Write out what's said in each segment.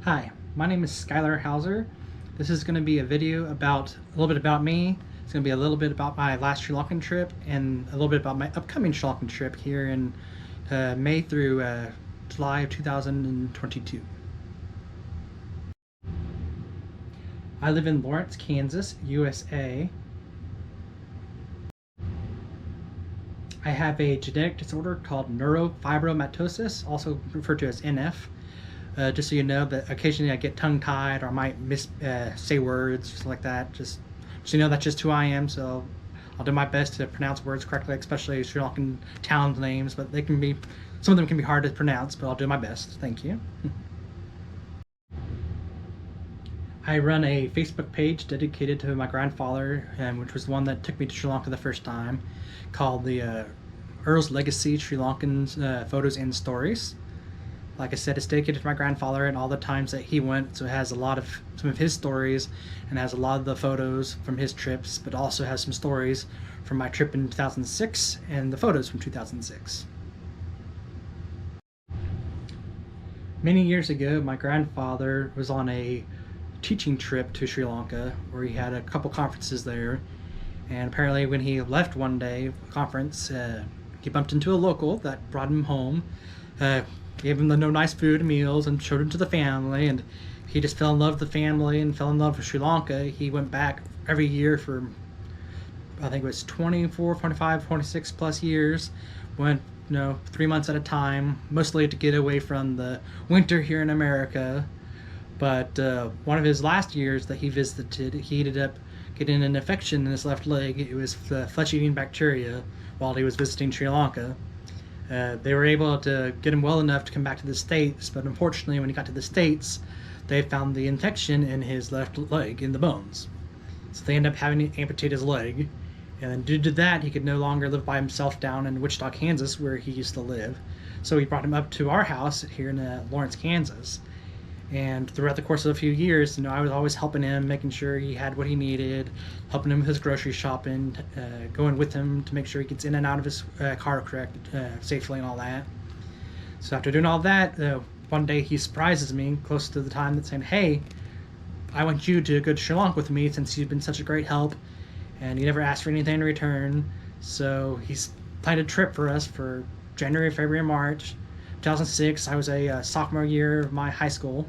Hi, my name is Skylar Hauser. This is going to be a video about a little bit about me. It's going to be a little bit about my last Sri Lankan trip and a little bit about my upcoming Sri Lankan trip here in May through July of 2022. I live in Lawrence, Kansas, USA. I have a genetic disorder called neurofibromatosis, also referred to as NF. Just so you know that occasionally I get tongue-tied or I might say words, something like that. Just so you know, that's just who I am. So I'll do my best to pronounce words correctly, especially Sri Lankan town names. But some of them can be hard to pronounce, but I'll do my best. Thank you. I run a Facebook page dedicated to my grandfather, which was the one that took me to Sri Lanka the first time, called the Earl's Legacy Sri Lankan Photos and Stories. Like I said, it's dedicated to my grandfather and all the times that he went, so it has some of his stories and has a lot of the photos from his trips, but also has some stories from my trip in 2006 and the photos from 2006. Many years ago, my grandfather was on a teaching trip to Sri Lanka where he had a couple conferences there, and apparently when he left one day conference, he bumped into a local that brought him home, gave him the nice food and meals and showed him to the family, and he just fell in love with the family and fell in love with Sri Lanka. He went back every year for I think it was 24, 25, 26 plus years, went 3 months at a time, mostly to get away from the winter here in America. But one of his last years that he visited, he ended up getting an infection in his left leg. It was flesh-eating bacteria while he was visiting Sri Lanka. They were able to get him well enough to come back to the States, but unfortunately when he got to the States, they found the infection in his left leg, in the bones. So they ended up having to amputate his leg, and then due to that, he could no longer live by himself down in Wichita, Kansas, where he used to live. So we brought him up to our house here in Lawrence, Kansas. And throughout the course of a few years, I was always helping him, making sure he had what he needed, helping him with his grocery shopping, going with him to make sure he gets in and out of his car safely and all that. So after doing all that, one day he surprises me close to the time that's saying, "Hey, I want you to go to Sri Lanka with me since you've been such a great help, and you never asked for anything in return." So he's planned a trip for us for January, February, and March. 2006, I was a sophomore year of my high school,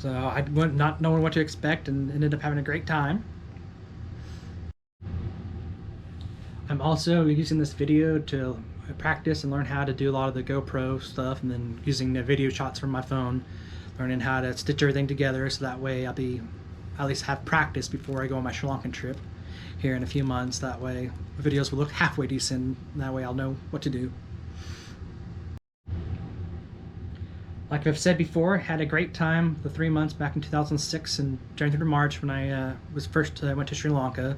so I went not knowing what to expect and ended up having a great time. I'm also using this video to practice and learn how to do a lot of the GoPro stuff, and then using the video shots from my phone, learning how to stitch everything together, so that way I'll at least have practice before I go on my Sri Lankan trip here in a few months. That way the videos will look halfway decent, and that way I'll know what to do. Like I've said before, had a great time the 3 months back in 2006 and January to March when I went to Sri Lanka.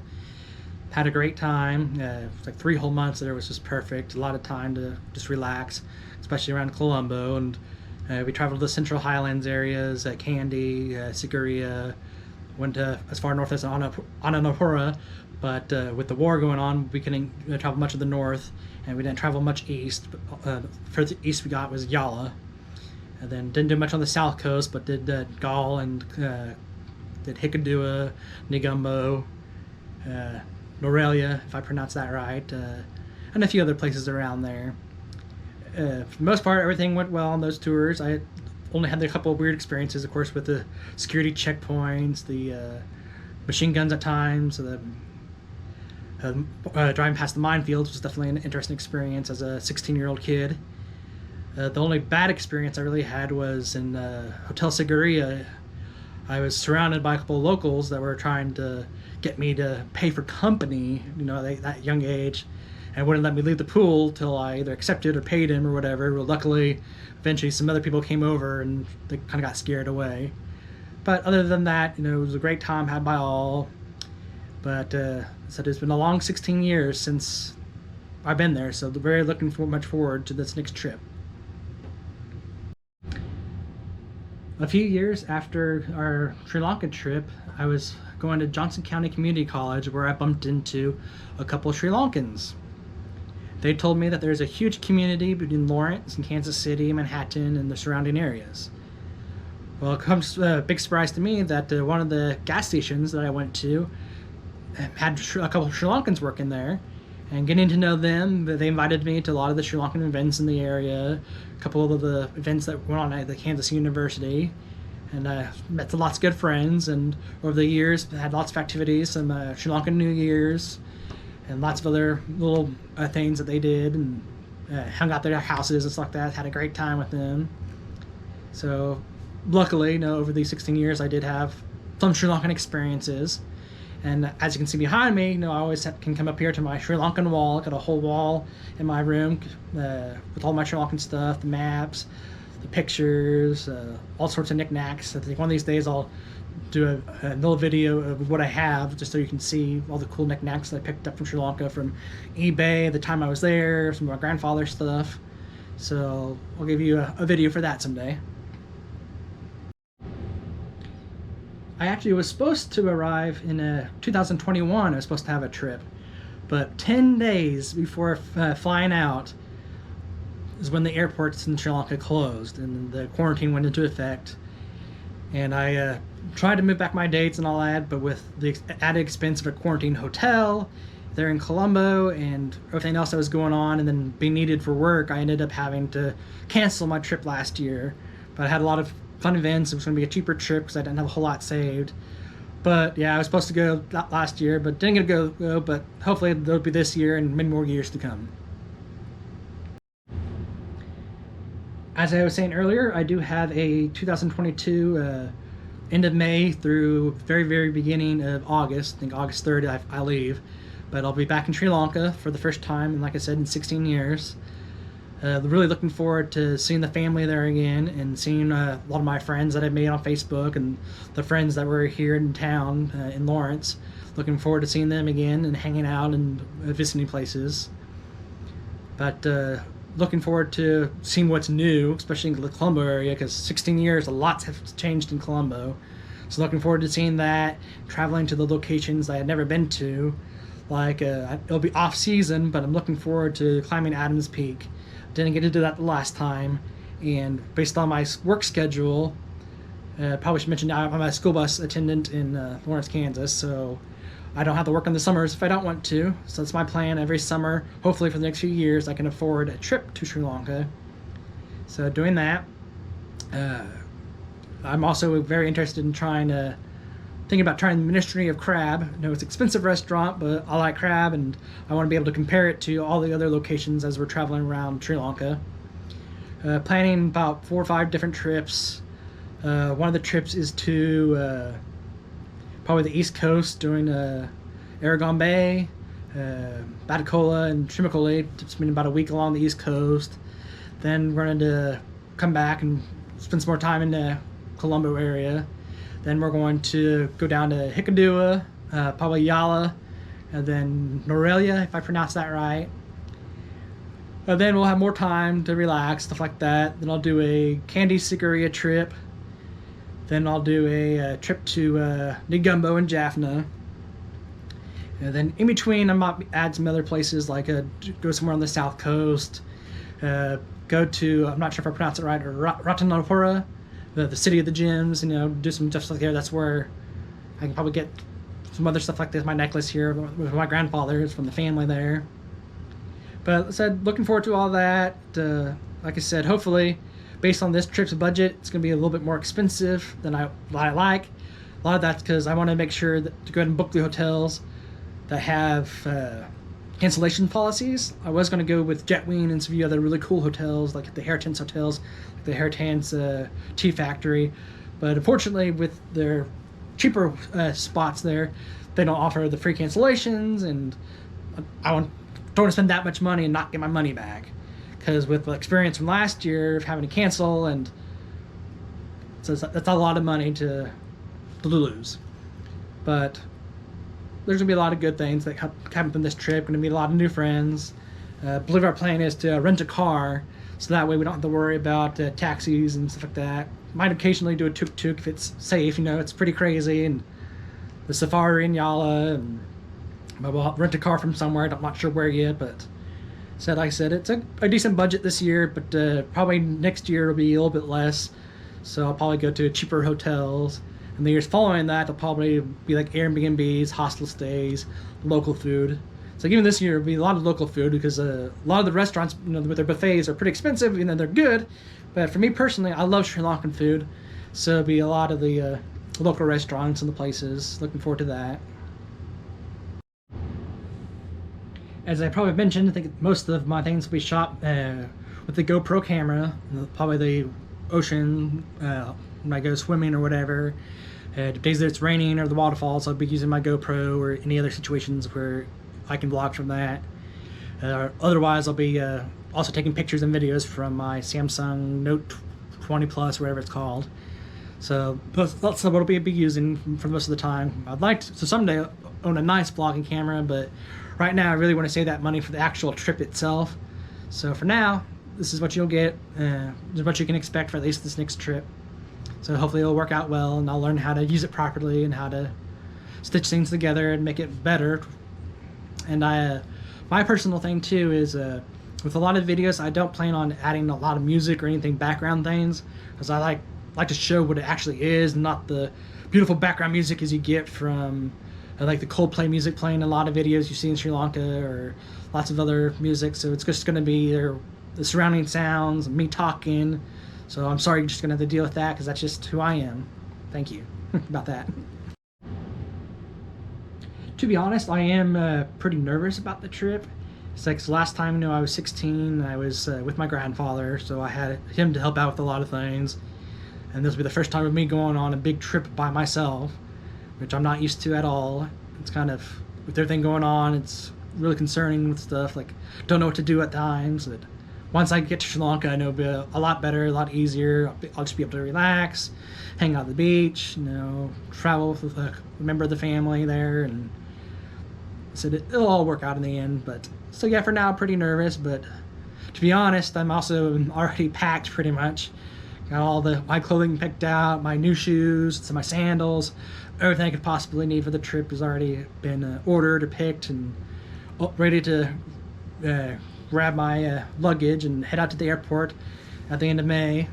Had a great time. It was like 3 whole months there was just perfect. A lot of time to just relax, especially around Colombo. And we traveled to the Central Highlands areas, Kandy, Sigiriya, went as far north as Annapurna. But with the war going on, we couldn't travel much of the north, and we didn't travel much east. Further east we got was Yala. And then didn't do much on the south coast, but did Gaul and did Hikkaduwa, Negumbo, Norelia, if I pronounced that right, and a few other places around there. For the most part, everything went well on those tours. I only had a couple of weird experiences, of course, with the security checkpoints, the machine guns at times, the driving past the minefields was definitely an interesting experience as a 16-year-old kid. The only bad experience I really had was in Hotel Sigiriya. I was surrounded by a couple of locals that were trying to get me to pay for company, that young age, and wouldn't let me leave the pool till I either accepted or paid him or whatever. Well, luckily, eventually some other people came over and they kind of got scared away. But other than that, it was a great time had by all. But so it's been a long 16 years since I've been there, so very looking much forward to this next trip. A few years after our Sri Lanka trip, I was going to Johnson County Community College where I bumped into a couple of Sri Lankans. They told me that there's a huge community between Lawrence and Kansas City, Manhattan, and the surrounding areas. Well, it comes a big surprise to me that one of the gas stations that I went to had a couple of Sri Lankans working there, and getting to know them, they invited me to a lot of the Sri Lankan events in the area, a couple of the events that went on at the Kansas University, and met lots of good friends. And over the years, had lots of activities, some Sri Lankan New Years, and lots of other little things that they did, and hung out at their houses and stuff like that. Had a great time with them. So, luckily, over these 16 years, I did have some Sri Lankan experiences. And as you can see behind me, I always can come up here to my Sri Lankan wall. I got a whole wall in my room with all my Sri Lankan stuff, the maps, the pictures, all sorts of knickknacks. I think one of these days I'll do a little video of what I have, just so you can see all the cool knickknacks that I picked up from Sri Lanka from eBay the time I was there, some of my grandfather's stuff. So I'll give you a video for that someday. I actually was supposed to arrive in 2021. I was supposed to have a trip, but 10 days before flying out is when the airports in Sri Lanka closed and the quarantine went into effect. And I tried to move back my dates and all that, but with the added expense of a quarantine hotel there in Colombo and everything else that was going on, and then being needed for work, I ended up having to cancel my trip last year. But I had a lot of fun events. It was going to be a cheaper trip because I didn't have a whole lot saved. But yeah, I was supposed to go last year, but didn't get to go. But hopefully there'll be this year and many more years to come. As I was saying earlier, I do have a 2022 end of May through very, very beginning of August. I think August 3rd I leave. But I'll be back in Sri Lanka for the first time, and like I said, in 16 years. Really looking forward to seeing the family there again, and seeing a lot of my friends that I made on Facebook and the friends that were here in town in Lawrence. Looking forward to seeing them again and hanging out and visiting places. But looking forward to seeing what's new, especially in the Colombo area, because 16 years, a lot has changed in Colombo. So looking forward to seeing that, traveling to the locations I had never been to. Like, it'll be off season, but I'm looking forward to climbing Adams Peak. Didn't get to do that the last time, and based on my work schedule, probably should mention I'm a school bus attendant in Lawrence, Kansas, so I don't have to work in the summers if I don't want to. So that's my plan. Every summer, hopefully for the next few years, I can afford a trip to Sri Lanka. So doing that. I'm also very interested in thinking about trying the Ministry of Crab. I know it's an expensive restaurant, but I like crab, and I want to be able to compare it to all the other locations as we're traveling around Sri Lanka. Planning about 4 or 5 different trips. One of the trips is to probably the East Coast, doing Aragon Bay, Batacola, and Trimicoli, spending about a week along the East Coast. Then we're going to come back and spend some more time in the Colombo area. Then we're going to go down to Hikkaduwa, probably Yala, and then Norelia, if I pronounce that right. Then we'll have more time to relax, stuff like that. Then I'll do a Candy Sigiriya trip. Then I'll do a trip to Negumbo and Jaffna. And then in between, I might add some other places, like go somewhere on the south coast. Go to, I'm not sure if I pronounce it right, or Ratanapura, the city of the gems, do some stuff like there. That's where I can probably get some other stuff like this. My necklace here with my grandfather's from the family there. But like I said, looking forward to all that. Like I said, hopefully, based on this trip's budget, it's going to be a little bit more expensive than I like. A lot of that's because I want to make sure that to go ahead and book the hotels that have cancellation policies. I was going to go with Jetwing and some of the other really cool hotels, like the Hairtents hotels, like the Hairtents Tea Factory. But unfortunately, with their cheaper spots there, they don't offer the free cancellations, and don't want to spend that much money and not get my money back. Because with the experience from last year of having to cancel, and so that's a lot of money to lose. But there's going to be a lot of good things that happen from this trip. Going to meet a lot of new friends. I believe our plan is to rent a car, so that way we don't have to worry about taxis and stuff like that. Might occasionally do a tuk-tuk if it's safe. It's pretty crazy, and the safari in Yala, and we'll rent a car from somewhere. I'm not sure where yet, but like I said, it's a decent budget this year, but probably next year will be a little bit less, So I'll probably go to cheaper hotels. And the years following that, they'll probably be like Airbnbs, hostel stays, local food. So even this year, it'll be a lot of local food because a lot of the restaurants, with their buffets are pretty expensive, they're good. But for me personally, I love Sri Lankan food. So it'll be a lot of the local restaurants and the places. Looking forward to that. As I probably mentioned, I think most of my things will be shot with the GoPro camera, probably the ocean when I go swimming or whatever. Days that it's raining or the waterfalls, I'll be using my GoPro, or any other situations where I can vlog from that. Otherwise, I'll be also taking pictures and videos from my Samsung Note 20 Plus, whatever it's called. So that's what I'll be using for most of the time. I'd like to someday own a nice vlogging camera, but right now I really want to save that money for the actual trip itself. So for now, this is what you'll get. This is what you can expect for at least this next trip. So hopefully it'll work out well, and I'll learn how to use it properly and how to stitch things together and make it better. And my personal thing too is with a lot of videos, I don't plan on adding a lot of music or anything background things, because I like to show what it actually is, not the beautiful background music as you get from like the Coldplay music playing in a lot of videos you see in Sri Lanka, or lots of other music. So it's just going to be the surrounding sounds, me talking. So I'm sorry you're just going to have to deal with that, because that's just who I am. Thank you about that. To be honest, I am pretty nervous about the trip. It's like the last time I was 16, I was with my grandfather, so I had him to help out with a lot of things. And this will be the first time of me going on a big trip by myself, which I'm not used to at all. It's kind of, with everything going on, it's really concerning with stuff, like don't know what to do at times. But once I get to Sri Lanka, I know it'll be a lot better, a lot easier. I'll just be able to relax, hang out at the beach, travel with a member of the family there, and so it'll all work out in the end. But so yeah, for now, pretty nervous. But to be honest, I'm also already packed pretty much. Got all my clothing picked out, my new shoes, my sandals, everything I could possibly need for the trip has already been ordered or picked, and ready to grab my luggage and head out to the airport at the end of May.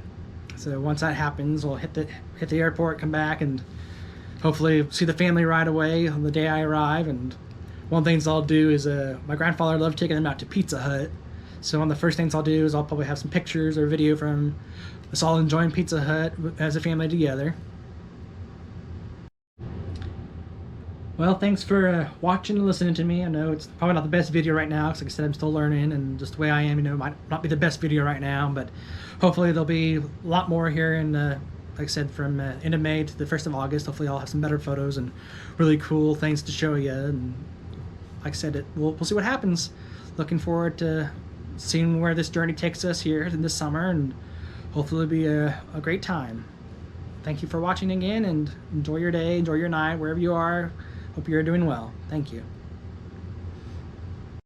So once that happens, we'll hit the airport, come back, and hopefully see the family right away on the day I arrive. And one of the things I'll do is my grandfather loved taking them out to Pizza Hut. So one of the first things I'll do is I'll probably have some pictures or video from us all enjoying Pizza Hut as a family together. Well, thanks for watching and listening to me. I know it's probably not the best video right now, because like I said, I'm still learning, and just the way I am, might not be the best video right now, but hopefully there'll be a lot more here in, like I said, from end of May to the 1st of August. Hopefully I'll have some better photos and really cool things to show you, and like I said, we'll see what happens. Looking forward to seeing where this journey takes us here in this summer, and hopefully it'll be a great time. Thank you for watching again, and enjoy your day, enjoy your night, wherever you are. Hope you're doing well. Thank you.